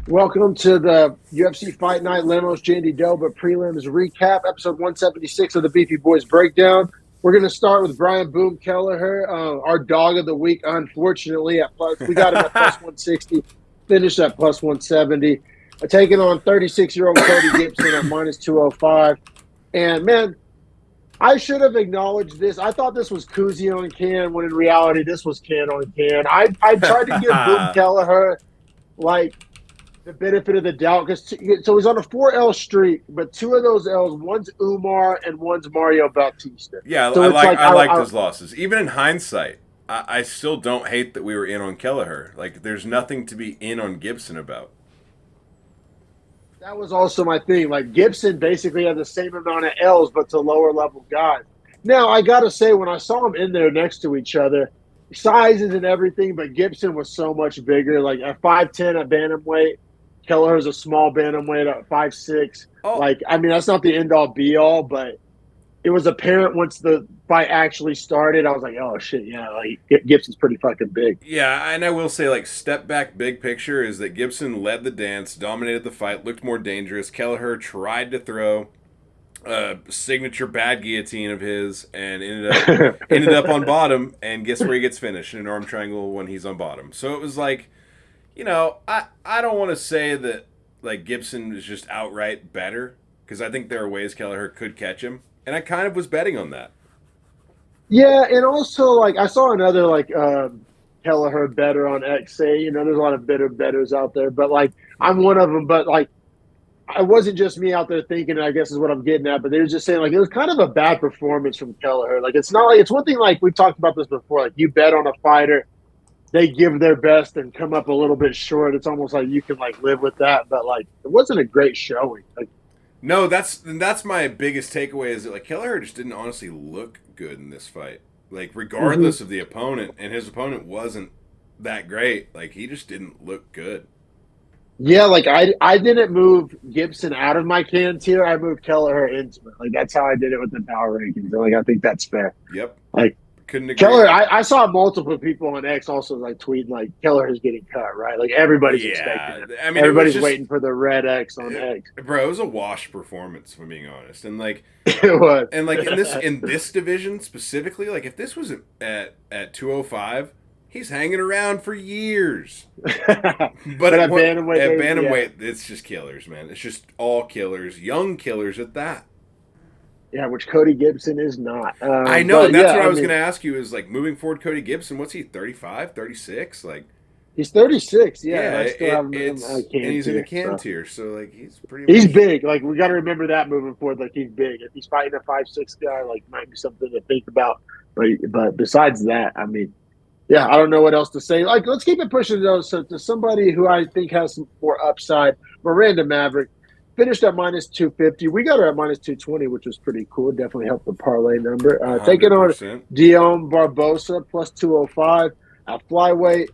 Welcome to the UFC Fight Night Lemos Jandiroba Prelims Recap, episode 176 of the Beefy Boys Breakdown. We're going to start with Brian Boom Kelleher, our dog of the week. Unfortunately, we got him at plus 160, finished at plus 170. Taking on 36-year-old Cody Gibson at minus 205. And man, I should have acknowledged this. I thought this was koozie on can, when in reality this was can on can. I tried to give Boom Kelleher the benefit of the doubt, because so he's on a 4L streak, but two of those L's, one's Umar and one's Mario Bautista. Yeah, So I like those losses. Even in hindsight, I still don't hate that we were in on Kelleher. Like, there's nothing to be in on Gibson about. that was also my thing. Like, Gibson basically had the same amount of L's, but to lower level guys. Now, I got to say, when I saw them in there next to each other, sizes and everything, but Gibson was so much bigger. Like at 5'10" at bantamweight, Kelleher's a small bantamweight at 5'6". Oh, Like, I mean, that's not the end all be all, but it was apparent once the fight actually started. I was like, oh shit, yeah, like Gibson's pretty fucking big. yeah, and I will say, like, step back, big picture is that Gibson led the dance, dominated the fight, looked more dangerous. Kelleher tried to throw a signature bad guillotine of his and ended up on bottom, and guess where he gets finished? In an arm triangle when he's on bottom. So it was like, I don't want to say that like Gibson is just outright better, because I think there are ways Kelleher could catch him, and I kind of was betting on that. Yeah, and also like I saw another Kelleher better on X say, there's a lot of bitter betters out there, but like I'm one of them. But like I wasn't just me out there thinking, I guess is what I'm getting at, but they were just saying like it was kind of a bad performance from Kelleher. Like it's not like it's one thing, like we've talked about this before, like you bet on a fighter, they give their best and come up a little bit short. It's almost like you can like live with that, but like it wasn't a great showing. Like No, that's my biggest takeaway is that like Kelleher just didn't honestly look good in this fight. Like regardless of the opponent, and his opponent wasn't that great. Like he just didn't look good. yeah, like I didn't move Gibson out of my can tier. I moved Kelleher into it. Like that's how I did it with the power rankings. Like I think that's fair. Yep, Like couldn't agree. Kelleher, I saw multiple people on X also like tweeting like Kelleher's getting cut, right? Like everybody's expecting it. I mean, Everybody's just, waiting for the red X on X. bro. It was a wash performance, if I'm being honest, and like, It was. and like in this division specifically, like if this was at 205, he's hanging around for years. But at bantamweight, it's just killers, man. It's just all killers, young killers at that. yeah, which Cody Gibson is not. I know. But, That's yeah, what I was going to ask you is like moving forward, Cody Gibson, what's he, 35, 36? Like, he's 36. Yeah, yeah, I still have him in it's, my can and he's in the tier, can so. tier. So, like, he's pretty He's much. big. Like we got to remember that moving forward. Like he's big. If he's fighting a 5'6" guy, like might be something to think about. But besides that, I mean, yeah, I don't know what else to say. Like let's keep it pushing though. So to somebody who I think has some more upside, Miranda Maverick finished at minus 250. We got her at minus 220, which was pretty cool. Definitely helped the parlay number. Taking on 100%. Dion Barbosa plus 205 at flyweight.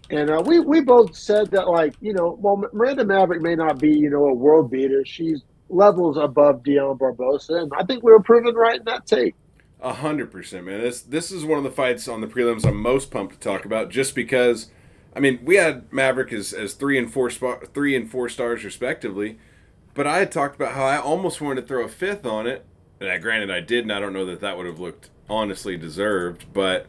And we both said that, like, while Miranda Maverick may not be, a world beater, she's levels above Dion Barbosa. And I think we were proven right in that take. 100%, man. This is one of the fights on the prelims I'm most pumped to talk about, just because, I mean, we had Maverick as 3 and 4 stars respectively, but I had talked about how I almost wanted to throw a fifth on it. And granted, I did, and I don't know that would have looked honestly deserved, but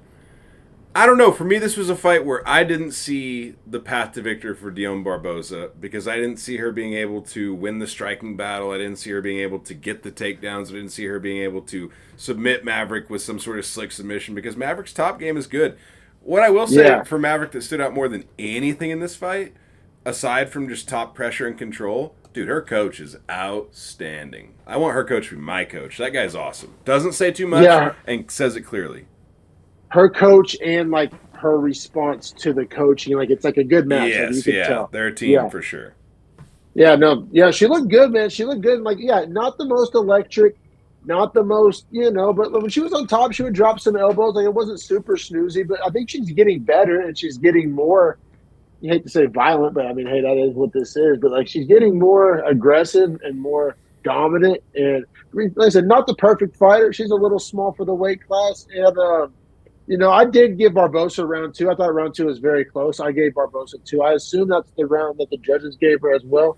I don't know. For me, this was a fight where I didn't see the path to victory for Dion Barbosa, because I didn't see her being able to win the striking battle. I didn't see her being able to get the takedowns. I didn't see her being able to submit Maverick with some sort of slick submission, because Maverick's top game is good. What I will say for Maverick that stood out more than anything in this fight, aside from just top pressure and control, dude, her coach is outstanding. I want her coach to be my coach. That guy's awesome. Doesn't say too much and says it clearly. Her coach and like her response to the coaching, like it's like a good match. Yes, like, you can tell. They're a team for sure. Yeah, no, yeah, she looked good, man. She looked good. Like, yeah, not the most electric, not the most, but when she was on top, she would drop some elbows. Like it wasn't super snoozy, but I think she's getting better and she's getting more. You hate to say violent, but I mean, hey, that is what this is. But like she's getting more aggressive and more dominant. And like I said, not the perfect fighter. She's a little small for the weight class, and I did give Barbosa round two. I thought round two was very close. I gave Barbosa two. I assume that's the round that the judges gave her as well,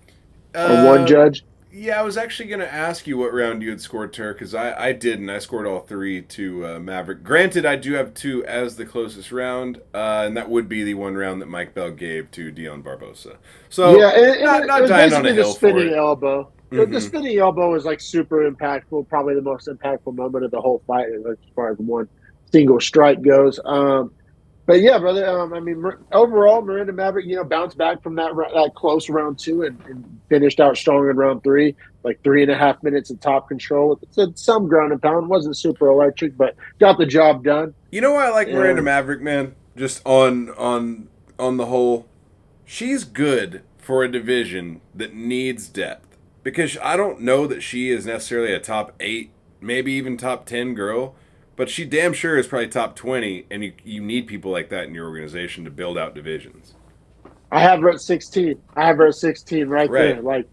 or one Uh, judge. yeah, I was actually going to ask you what round you had scored to her because I didn't. I scored all three to Maverick. Granted, I do have two as the closest round, and that would be the one round that Mike Bell gave to Dion Barbosa. So Yeah, and it not was dying on a basically the hill for spinning it. elbow. The Mm-hmm. spinning elbow was like super impactful, probably the most impactful moment of the whole fight as far as one single strike goes. But yeah, brother. I mean, overall, Miranda Maverick, bounced back from that close round two and finished out strong in round three, like 3.5 minutes of top control. It's some ground and pound. Wasn't super electric, but got the job done. You know why I like Miranda And Maverick, man? Just on the whole, she's good for a division that needs depth because I don't know that she is necessarily a top 8, maybe even top 10 girl, but she damn sure is probably top 20, and you need people like that in your organization to build out divisions. I have her at 16. I have her at 16 right Right. there. Like,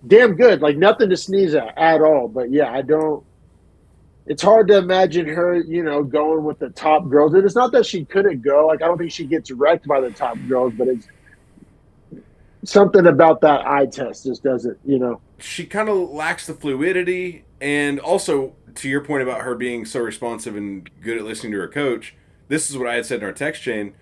damn good. Like, nothing to sneeze at all. But yeah, I don't. It's hard to imagine her, going with the top girls. And it's not that she couldn't go. Like, I don't think she gets wrecked by the top girls, but it's something about that eye test just doesn't. She kind of lacks the fluidity, and also to your point about her being so responsive and good at listening to her coach, this is what I had said in our text chain.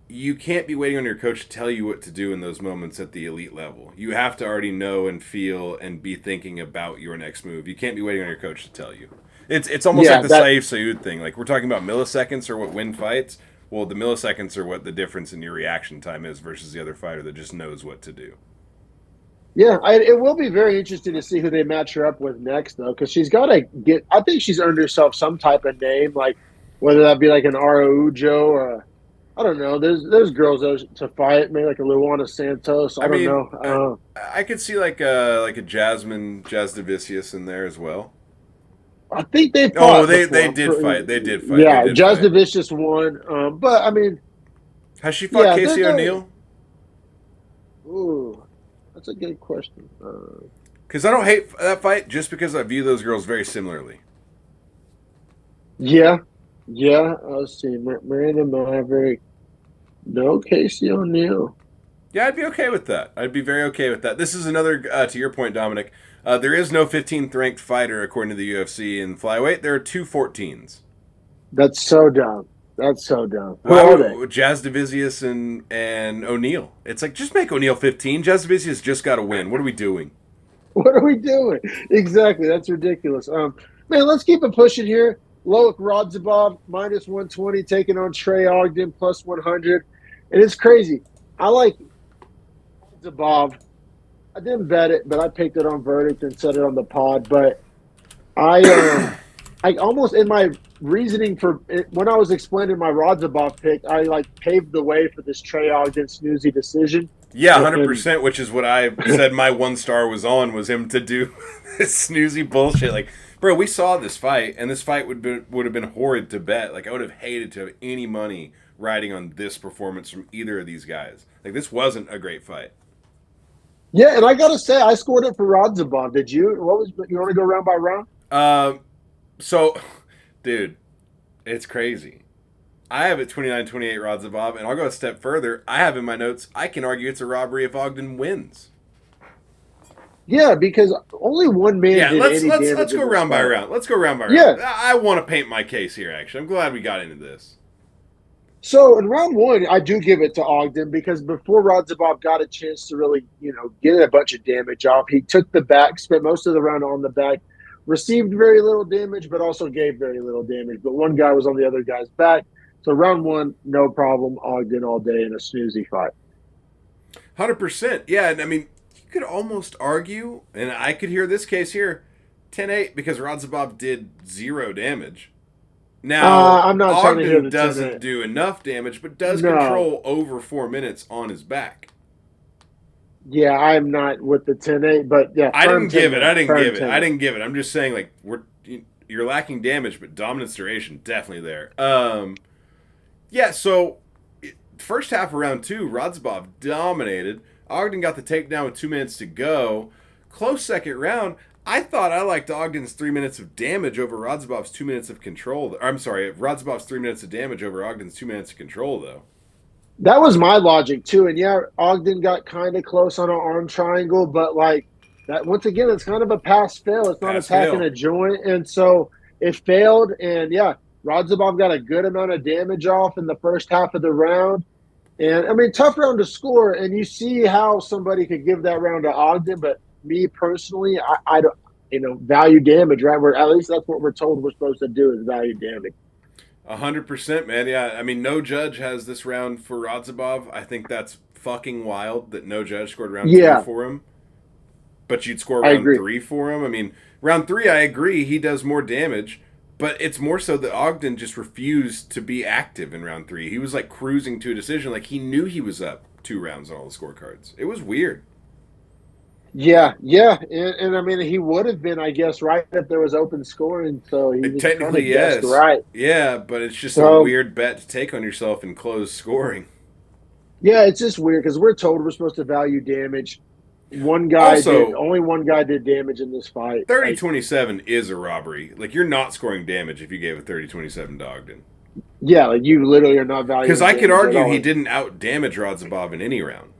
You can't be waiting on your coach to tell you what to do in those moments at the elite level. You have to already know and feel and be thinking about your next move. You can't be waiting on your coach to tell you. It's almost like Yeah, the that Saeed Saud thing. Like we're talking about milliseconds or what win fights. Well, the milliseconds are what the difference in your reaction time is versus the other fighter that just knows what to do. Yeah, it will be very interesting to see who they match her up with next, though, because she's got to get. I think she's earned herself some type of name, like whether that be like an Araujo or I don't know. There's girls to fight, maybe like a Luana Santos. I I don't mean, know. I could see like a Jasmine Jasdavicius in there as well. I think they Oh, fought they before. did fight. They did fight. They Yeah, did Just fight. the Vicious won. But I mean, Has she fought yeah, Casey O'Neill? Ooh, that's a good question. Because I don't hate that fight, just because I view those girls very similarly. Yeah, yeah. Let's see, Miranda Maverick. No, Casey O'Neill. Yeah, I'd be okay with that. I'd be very okay with that. This is another, to your point, Dominic. There is no 15th ranked fighter according to the UFC in flyweight. There are two 14s. That's so dumb. That's so dumb. Who Why are they? would Jazz Davisius and O'Neal? It's like just make O'Neal 15. Jazz Davisius just got to win. What are we doing? What are we doing? Exactly. That's ridiculous. Man, let's keep it pushing here. Loic Radzhabov minus 120 taking on Trey Ogden plus 100. And it's crazy. I like Radzhabov. I didn't bet it, but I picked it on verdict and set it on the pod. But I almost in my reasoning for it, when I was explaining my Radzhabov pick, I like paved the way for this Trey Ogden snoozy decision. Yeah, And 100%, which is what I said my one star was him to do this snoozy bullshit. Like, bro, we saw this fight, and this fight would have been horrid to bet. Like, I would have hated to have any money riding on this performance from either of these guys. Like, this wasn't a great fight. yeah, and I gotta say, I scored it for Radzhabov. Did you? What was you want to go round by round? Um, so, dude, it's crazy. I have it 29-28 Radzhabov, and I'll go a step further. I have in my notes, I can argue it's a robbery if Ogden wins. Yeah, because only one man Yeah, did let's any let's damage. let's In go this round by fight. round. Let's go round by Yeah. round. I want to paint my case here. Actually, I'm glad we got into this. So in round one, I do give it to Ogden because before Radzhabov got a chance to really, get a bunch of damage off, he took the back, spent most of the round on the back, received very little damage, but also gave very little damage. But one guy was on the other guy's back. So round one, no problem. Ogden all day in a snoozy fight. 100%. Yeah, and I mean, you could almost argue, and I could hear this case here, 10-8 because Radzhabov did zero damage. Now, I'm not trying to hear Ogden the doesn't 10-8. do enough damage, but does No. control over 4 minutes on his back. Yeah, I'm not with the 10-8, but yeah, I firm didn't give it. 10-8. I didn't Firm give it. I 10-8. didn't give it. I'm just saying, like, you're lacking damage, but dominance duration definitely there. Yeah. So first half of round two, Radzhabov dominated. Ogden got the takedown with 2 minutes to go. Close second round. I thought I liked Ogden's 3 minutes of damage over Radzhabov's 2 minutes of control. I'm sorry, Radzhabov's 3 minutes of damage over Ogden's 2 minutes of control, though. That was my logic too. And yeah, Ogden got kind of close on an arm triangle, but like that once again, it's kind of a pass fail. It's not Pass attacking fail. a joint, and so it failed. And yeah, Radzhabov got a good amount of damage off in the first half of the round. And I mean, tough round to score. And you see how somebody could give that round to Ogden, but me personally, I don't, value damage, right? Where at least that's what we're told we're supposed to do is value damage. 100%, man. Yeah, I mean, no judge has this round for Radzhabov. I think that's fucking wild that no judge scored round two Yeah, for him, but you'd score I round agree. three for him. I mean, round three, I agree, he does more damage, but it's more so that Ogden just refused to be active in round three. He was like cruising to a decision, like he knew he was up 2 rounds on all the scorecards. It was weird. Yeah, yeah, and I mean he would have been, I guess, right if there was open scoring. So he just kind Technically, of guessed yes. right. Yeah, but it's just a So weird bet to take on yourself in closed scoring. yeah, it's just weird because we're told we're supposed to value damage. Also, Only one guy did damage in this fight. Thirty Like, twenty seven is a robbery. Like, you're not scoring damage if you gave a 30-27 to Ogden. yeah, like you literally are not Because valuing I could damage at argue all. he didn't out damage Radzhabov in any round,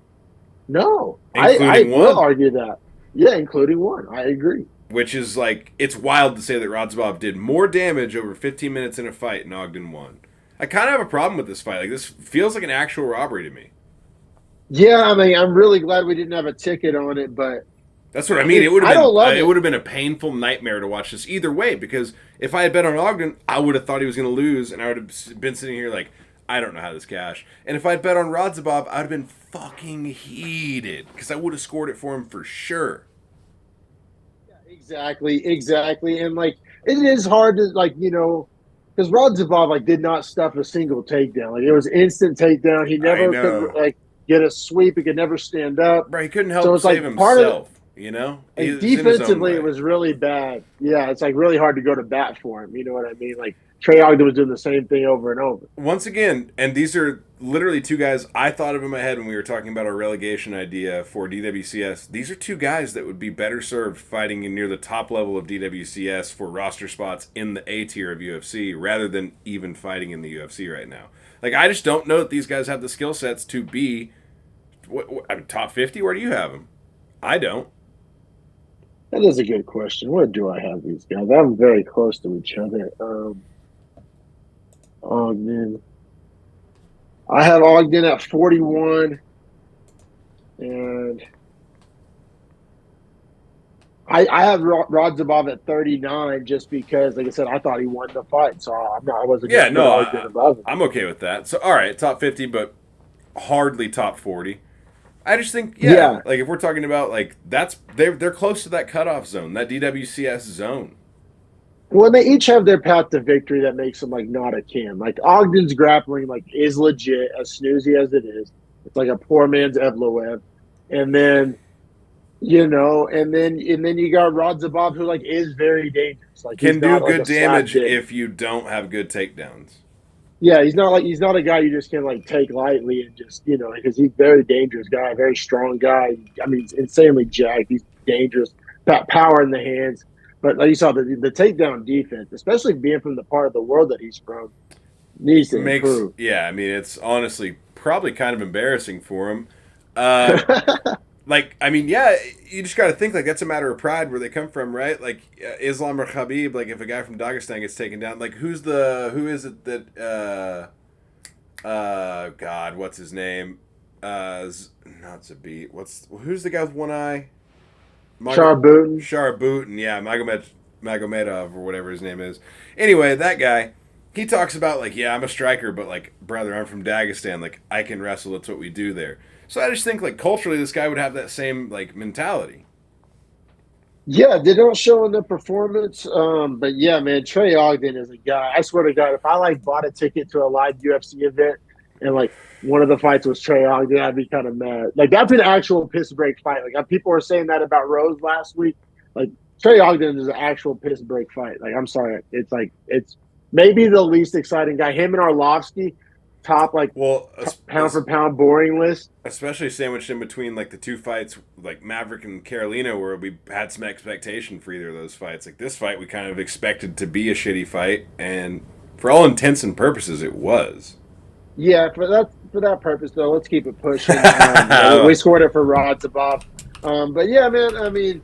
No, I including will one. argue that. Yeah, including one. I agree. Which is like, it's wild to say that Radzhabov did more damage over 15 minutes in a fight and Ogden won. I kind of have a problem with this fight. Like, this feels like an actual robbery to me. Yeah, I mean, I'm really glad we didn't have a ticket on it, but That's what I I mean. mean, I don't love It it. would have been a painful nightmare to watch this either way. Because if I had bet on Ogden, I would have thought he was going to lose, and I would have been sitting here like, I don't know how this cash. And if I'd bet on Radzhabov, I'd have been fucking heated because I would have scored it for him for sure. Exactly, exactly. And like it is hard to because Radzhabov like did not stuff a single takedown. Like it was instant takedown. He I never could know, like get a sweep. He could never stand up. bro. He couldn't So help it's save like part of himself. You know, he like was in his own defensively it way. was really bad. Yeah, it's like really hard to go to bat for him. You know what I mean? Like Trey Ogden was doing the same thing over and over. Once again, and these are literally two guys I thought of in my head when we were talking about our relegation idea for DWCS. These are two guys that would be better served fighting in near the top level of DWCS for roster spots in the A tier of UFC rather than even fighting in the UFC right now. Like, I just don't know that these guys have the skill sets to be I mean, top 50. Where do you have them? I don't. That is a good question. Where do I have these guys? I'm very close to each other. Ogden. I have Ogden at 41, and I have Radzhabov at 39 just because, like I said, I thought he won the fight, so I wasn't going Yeah, to put no, Ogden above him. I'm okay with that. So, all right, top 50, but hardly top 40. I just think, yeah, Yeah. like if we're talking about like they're close to that cutoff zone, that DWCS zone. Well, they each have their path to victory that makes them like not a Cam. Like Ogden's grappling like is legit, as snoozy as it is. It's like a poor man's Evloev, and then and then you got Radzhabov who like is very dangerous. Like he's Can do not like good a slap damage dick. if you don't have good takedowns. Yeah, he's not a guy you just can like take lightly and just because he's a very dangerous guy, very strong guy. I mean, he's insanely jacked. He's dangerous, got power in the hands. But like you saw the takedown defense, especially being from the part of the world that he's from, needs to Makes improve. yeah, I mean it's honestly probably kind of embarrassing for him. Uh, like I mean, yeah, you just got to think like that's a matter of pride where they come from, right? Like Islam or Khabib, like if a guy from Dagestan gets taken down, like who is it that God, what's his name? Not Zabit. Who's the guy with one eye? Charboutin. Sharabutin, yeah, Magomedov or whatever his name is. Anyway, that guy, he talks about like, yeah, I'm a striker, but like, brother, I'm from Dagestan. Like, I can wrestle. That's what we do there. So I just think like culturally, this guy would have that same like mentality. Yeah, they don't show in the performance. But yeah, man, Trey Ogden is a guy. I swear to God, if I like bought a ticket to a live UFC event and like one of the fights was Trey Ogden, I'd be kind of mad. Like that's an actual piss break fight. Like people were saying that about Rose last week. Like Trey Ogden is an actual piss break fight. Like I'm sorry, it's maybe the least exciting guy. Him and Arlovsky. top pound for pound boring list. Especially sandwiched in between like the two fights, like Maverick and Carolina, where we had some expectation for either of those fights. Like this fight, we kind of expected to be a shitty fight, and for all intents and purposes, it was. Yeah, for that purpose though, let's keep it pushing. We scored it for Radzhabov. But yeah, man, I mean,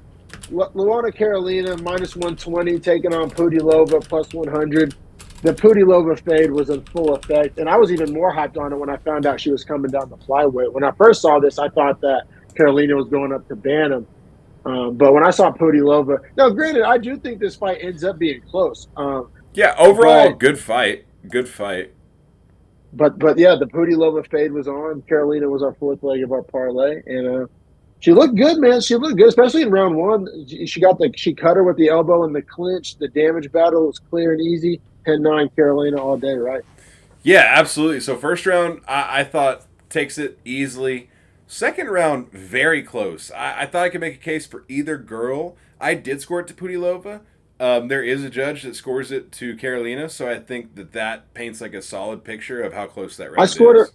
Luana Carolina -120 taking on Pudilova +100. The Pudilova fade was in full effect, and I was even more hyped on it when I found out she was coming down the flyweight. When I first saw this, I thought that Carolina was going up to bantam. But when I saw Pudilova, now granted, I do think this fight ends up being close. Yeah, overall, good fight. Good fight. But yeah, the Pudilova fade was on. Carolina was our fourth leg of our parlay, and she looked good, man. She looked good, especially in round one. She cut her with the elbow in the clinch. The damage battle was clear and easy. 10-9 Carolina all day, right? Yeah, absolutely. So first round, I thought takes it easily. Second round, very close. I thought I could make a case for either girl. I did score it to Pudilova. There is a judge that scores it to Carolina, so I think that paints like a solid picture of how close that round is. I scored it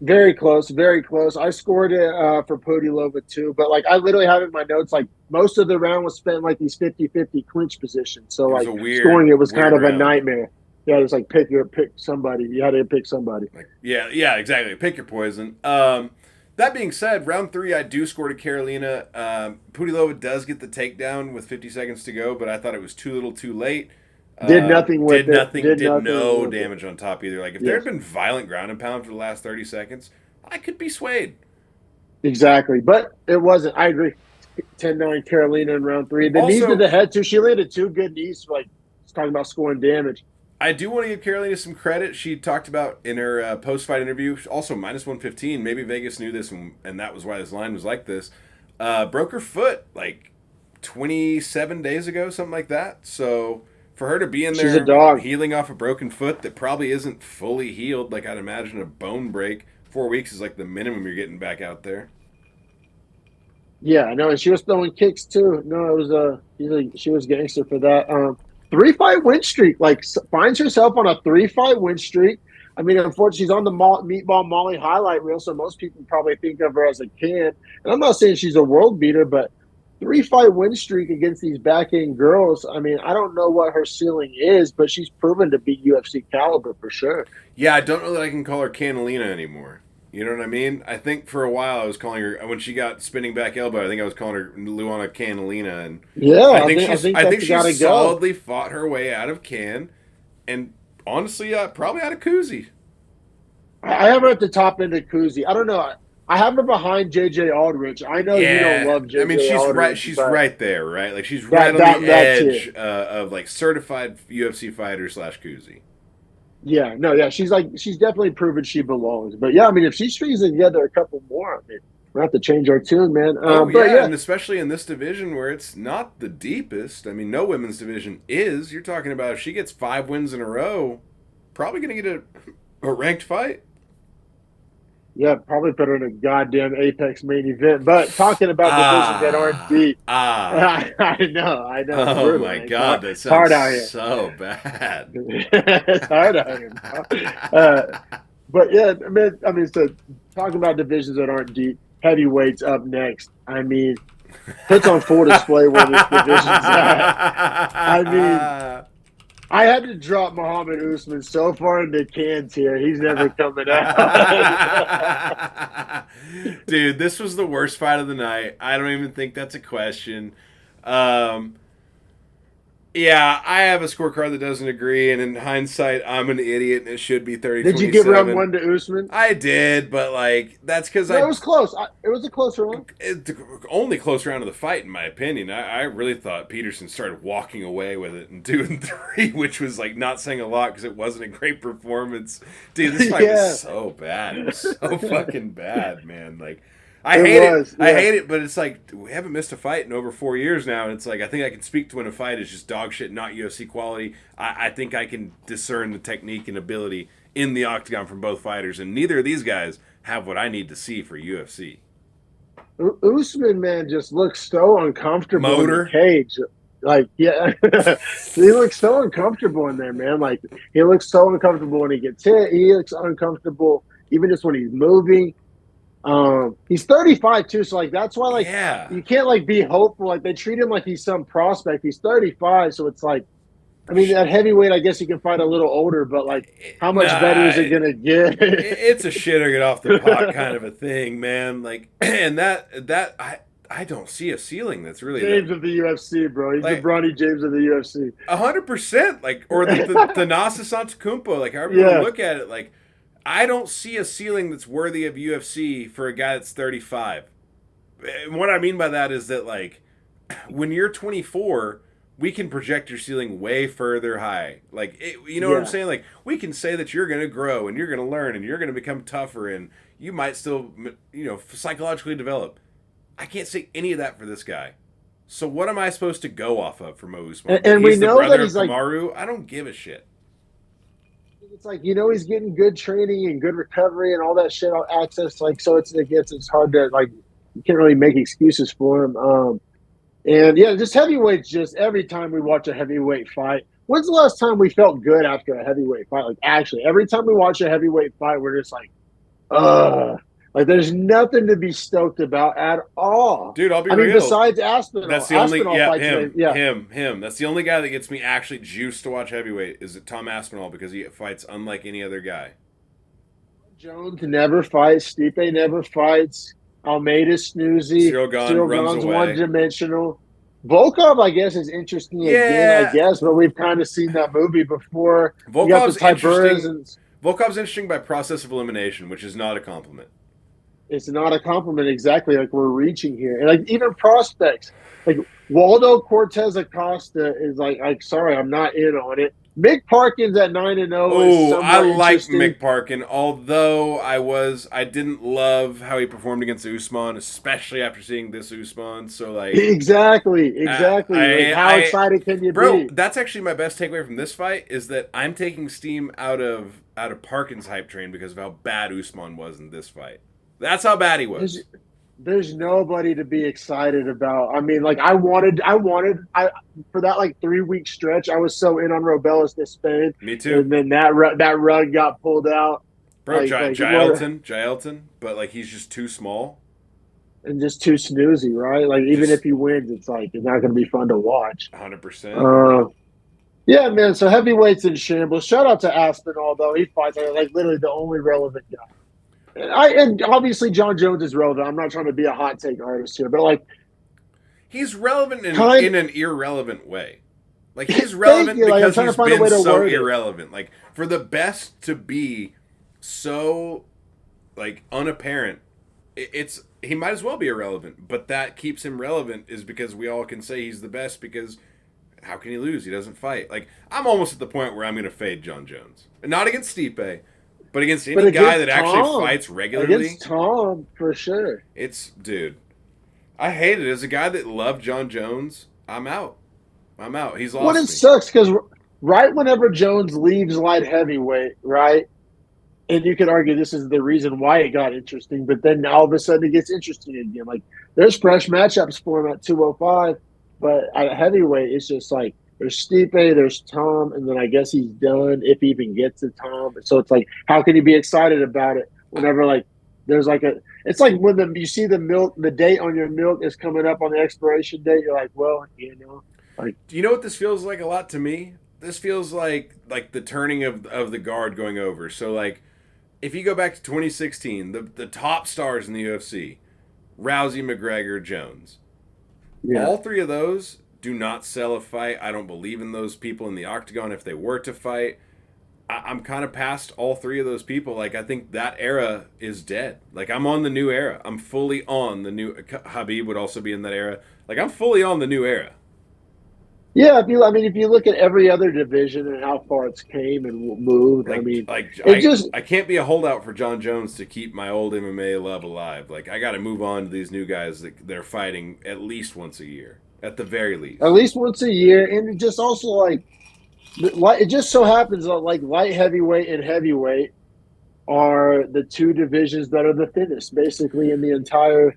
very close, very close. I scored it for Pudilova too, but like I literally have it in my notes, like most of the round was spent like these 50-50 clinch positions. So like scoring it was kind of a nightmare. Yeah, it was like pick somebody. You had to pick somebody. Yeah, exactly. Pick your poison. That being said, round 3, I do score to Carolina. Pudilova does get the takedown with 50 seconds to go, but I thought it was too little too late. Did nothing with it. Did no damage on top either. Like, if there had been violent ground and pound for the last 30 seconds, I could be swayed. Exactly, but it wasn't. I agree. 10-9 Carolina in round 3. The knees to the head, too. She landed 2 good knees, like, talking about scoring damage. I do want to give Carolina some credit. She talked about in her post-fight interview, also -115. Maybe Vegas knew this, and that was why this line was like this. Broke her foot like 27 days ago, something like that. So for her to be in there healing off a broken foot that probably isn't fully healed, like I'd imagine a bone break, 4 weeks is like the minimum you're getting back out there. Yeah, I know. And she was throwing kicks too. No, it was she was gangster for that. 3-fight win streak, like finds herself on a 3-fight win streak. I mean, unfortunately, she's on the Meatball Molly highlight reel, so most people probably think of her as a can. And I'm not saying she's a world beater, but 3-fight win streak against these back-end girls. I mean, I don't know what her ceiling is, but she's proven to be UFC caliber for sure. Yeah, I don't know that I can call her Canalina anymore. You know what I mean? I think for a while I was calling her, when she got spinning back elbow, I think I was calling her Luana Canalina. And yeah, I think she's solidly fought her way out of Can, and honestly, probably out of Kuzi. I have her at the top end of Kuzi. I don't know. I have her behind JJ Aldrich. I know you don't love JJ. I mean, she's right there, right? Like she's right on the edge of like certified UFC fighter / Kuzi. Yeah, no, yeah, she's definitely proven she belongs. But yeah, I mean, if she strings together a couple more, I mean, we're gonna have to change our tune, man. And especially in this division where it's not the deepest. I mean, no women's division is. You're talking about if she gets 5 wins in a row, probably gonna get a ranked fight. Yeah, probably put her in a goddamn Apex main event. But talking about divisions that aren't deep, I know. Oh my God, that sounds hard out here. So bad. It's hard out here. But yeah, I mean, so talking about divisions that aren't deep, heavyweights up next. I mean, puts on full display where this division's at. I mean, I had to drop Muhammad Usman so far into cans here. He's never coming out. Dude, this was the worst fight of the night. I don't even think that's a question. Yeah, I have a scorecard that doesn't agree, and in hindsight, I'm an idiot, and it should be 30-27. Did you give round 1 to Usman? I did, but like that's because it was close. It was a close round. Only close round of the fight, in my opinion. I really thought Petersen started walking away with it in 2 and 3, which was like not saying a lot because it wasn't a great performance. Dude, this fight was so bad. It was so fucking bad, man. Like. I hate it, but it's like we haven't missed a fight in over 4 years now, and it's like I think I can speak to when a fight is just dog shit, not UFC quality. I think I can discern the technique and ability in the octagon from both fighters, and neither of these guys have what I need to see for UFC. Usman, man, just looks so uncomfortable in the cage. Like, yeah, he looks so uncomfortable in there, man. Like, he looks so uncomfortable when he gets hit. He looks uncomfortable even just when he's moving. He's 35 too, so like that's why like Yeah. you can't like be hopeful. Like they treat him like he's some prospect. He's 35, so it's like, I mean, at heavyweight, I guess you can fight a little older, but like, how much better Nah, is it gonna get? it's a shit or get off the pot kind of a thing, man. Like, and I don't see a ceiling that's really James of the UFC, bro. He's the like Bronny James of the UFC. 100%. Like, or the Nasa Antetokounmpo. Like, however you want to Yeah, look at it, like, I don't see a ceiling that's worthy of UFC for a guy that's 35. And what I mean by that is that like when you're 24, we can project your ceiling way further high. Like you know what I'm yeah. saying? Like we can say that you're going to grow and you're going to learn and you're going to become tougher and you might still psychologically develop. I can't say any of that for this guy. So what am I supposed to go off of for Mo Usman? And we He's the know that brother of he's like, Kamaru. I don't give a shit. it's like he's getting good training and good recovery and all that shit access. Like, so it's hard to like you can't really make excuses for him. And yeah, just heavyweights. Just every time we watch a heavyweight fight, when's the last time we felt good after a heavyweight fight? Like actually, every time we watch a heavyweight fight, we're just like, like there's nothing to be stoked about at all. Dude, I'll be I mean, real. besides Aspinall, That's the only fights him today. Yeah, him. That's the only guy that gets me actually juiced to watch heavyweight is Tom Aspinall because he fights unlike any other guy. Jones never fights. Stipe never fights. Almeida's snoozy. Cyril Gahn Cyril runs Gahn's away. one-dimensional. Volkov, I guess, is interesting again. Yeah, I guess, but we've kind of seen that movie before. You got the Volkov's interesting. and Volkov's interesting by process of elimination, which is not a compliment. it's not a compliment exactly. Like we're reaching here, and like even prospects, like Waldo Cortez Acosta is like sorry, I'm not in on it. Mick Parkins at 9-0 is Oh, somewhat I like interesting. Mick Parkin, although I didn't love how he performed against Usman, especially after seeing this Usman. So like, Exactly. Like, how excited can you bro, be? that's actually my best takeaway from this fight is that I'm taking steam out of Parkin's hype train because of how bad Usman was in this fight. That's how bad he was. There's nobody to be excited about. I mean, like I for that like 3 week stretch, I was so in on Robelis de Spain. Me too. And then that rug got pulled out. Bro, like, Jailton, but like he's just too small. And just too snoozy, right? Like even if he wins, it's like it's not going to be fun to watch. 100%. Yeah, man. So heavyweights in shambles. Shout out to Aspinall, though. He fights like literally the only relevant guy. And obviously John Jones is relevant. I'm not trying to be a hot take artist here, but like he's relevant in an irrelevant way. Like he's relevant because he's been so irrelevant. Like for the best to be so like unapparent, he might as well be irrelevant. But that keeps him relevant is because we all can say he's the best because how can he lose? He doesn't fight. Like I'm almost at the point where I'm going to fade John Jones, and not against Stipe. But against any guy that actually fights regularly. Against Tom, for sure. Dude, I hate it. As a guy that loved John Jones, I'm out. He's lost Well, it sucks because right whenever Jones leaves light heavyweight, right? And you could argue this is the reason why it got interesting, but then all of a sudden it gets interesting again. Like, there's fresh matchups for him at 205, but at heavyweight, it's just like, there's Stipe, there's Tom, and then I guess he's done if he even gets to Tom. So it's like, how can you be excited about it whenever like there's like it's like when you see the date on your milk is coming up on the expiration date. You're like, well, like. Do you know what this feels like a lot to me? This feels like the turning of the guard going over. So like, if you go back to 2016, the top stars in the UFC, Rousey, McGregor, Jones, all three of those do not sell a fight. I don't believe in those people in the octagon if they were to fight. I'm kind of past all three of those people. Like, I think that era is dead. Like, I'm on the new era. I'm fully on the new... Habib would also be in that era. Like, I'm fully on the new era. Yeah, if you look at every other division and how far it's came and moved, I can't be a holdout for John Jones to keep my old MMA love alive. Like, I got to move on to these new guys that they're fighting at least once a year. At the very least. At least once a year. And it just also, it just so happens that, like, light heavyweight and heavyweight, are the two divisions that are the thinnest, basically, in the entire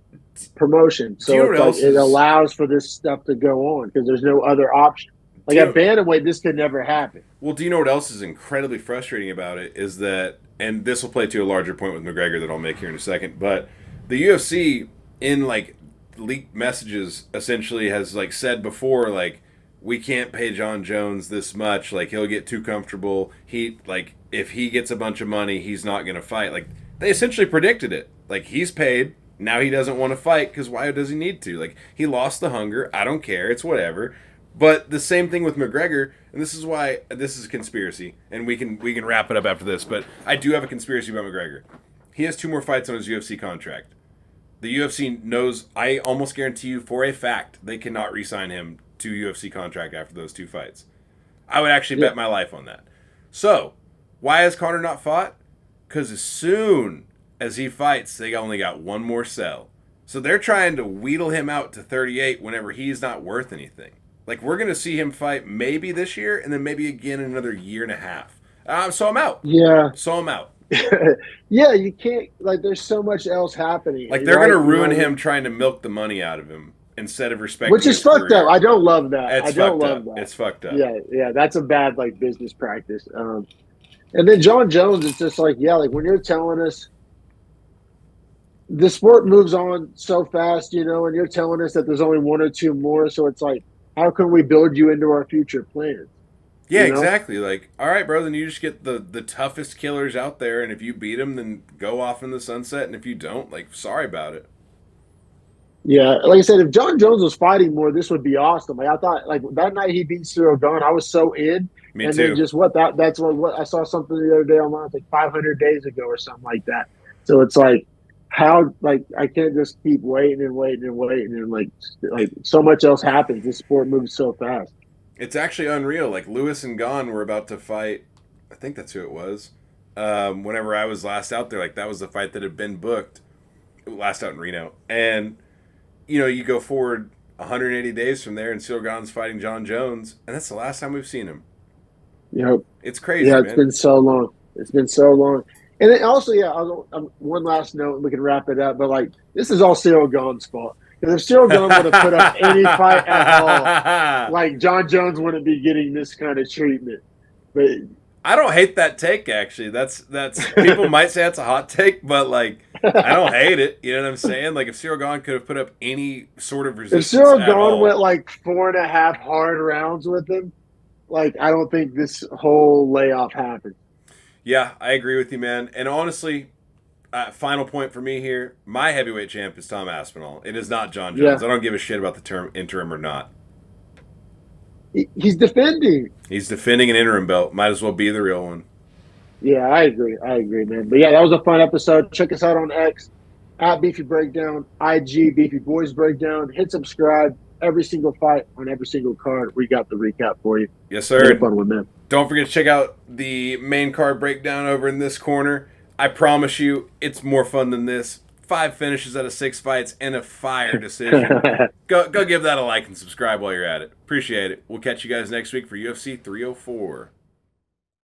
promotion. Do you So know it's what like else it is? allows for this stuff to go on because there's no other option. Do Like at you bantamweight, this could never happen. Well, do you know what else is incredibly frustrating about it? Is that, and this will play to a larger point with McGregor that I'll make here in a second, but the UFC in like leaked messages essentially has like said before, like, we can't pay John Jones this much, like he'll get too comfortable. He like if he gets a bunch of money, he's not going to fight. Like they essentially predicted it. Like he's paid, now he doesn't want to fight because why does he need to? Like he lost the hunger. I don't care. It's whatever. But the same thing with McGregor, and this is why this is a conspiracy, and we can wrap it up after this. But I do have a conspiracy about McGregor. He has 2 more fights on his UFC contract. The UFC knows. I almost guarantee you for a fact they cannot re-sign him to UFC contract after those 2 fights. I would actually Yeah, bet my life on that. So why has Conor not fought? Because as soon as he fights, they only got 1 more sell. So they're trying to wheedle him out to 38 whenever he's not worth anything. Like we're gonna see him fight maybe this year, and then maybe again in another year and a half. So I'm out. yeah, So I'm out. yeah. You can't like. There's so much else happening, Like they're right? gonna You know ruin what I him mean? trying to milk the money out of him instead of Which respecting is his fucked up. career. I don't love that. I It's don't fucked love up. that. It's fucked up. Yeah, yeah. That's a bad like business practice. And then John Jones, it's just like, yeah, like when you're telling us the sport moves on so fast, and you're telling us that there's only 1 or 2 more. So it's like, how can we build you into our future plans? Yeah, You know? exactly. Like, all right, bro, then you just get the toughest killers out there, and if you beat them, then go off in the sunset, and if you don't, like, sorry about it. Yeah. Like I said, if John Jones was fighting more, this would be awesome. Like I thought, like that night he beat Cyril Gane, I was so in. Me And then too. just that's what I saw something the other day online, it's like 500 days ago or something like that. So it's like, how like I can't just keep waiting and waiting and waiting and like so much else happens. This sport moves so fast. It's actually unreal. Like Lewis and Gane were about to fight. I think that's who it was. Whenever I was last out there, like that was the fight that had been booked. Last out in Reno, and you go forward 180 days from there, and Cyril Gane's fighting John Jones, and that's the last time we've seen him. Yep. It's crazy, Yeah, it's man. been so long. It's been so long. And then also, yeah, one last note, we can wrap it up. But like, this is all Cyril Gane's fault. Because if Cyril Gane would have put up any fight at all, like John Jones wouldn't be getting this kind of treatment. But I don't hate that take. Actually, that's people might say that's a hot take, but like I don't hate it. You know what I'm saying? Like if Cyril Gane could have put up any sort of if resistance Cyril at Gane went all, like 4.5 hard rounds with him, like I don't think this whole layoff happened. yeah, I agree with you, man. And honestly, final point for me here: my heavyweight champ is Tom Aspinall. It is not John Yeah, Jones. I don't give a shit about the term interim or not. he's defending. He's defending an interim belt. Might as well be the real one. Yeah, I agree. I agree, man. But yeah, that was a fun episode. Check us out on X at Beefy Breakdown, IG Beefy Boys Breakdown. Hit subscribe. Every single fight on every single card, we got the recap for you. Yes, Been a sir. fun one, man. Don't forget to check out the main card breakdown over in this corner. I promise you, it's more fun than this. 5 finishes out of 6 fights and a fire decision. Go give that a like and subscribe while you're at it. Appreciate it. We'll catch you guys next week for UFC 304.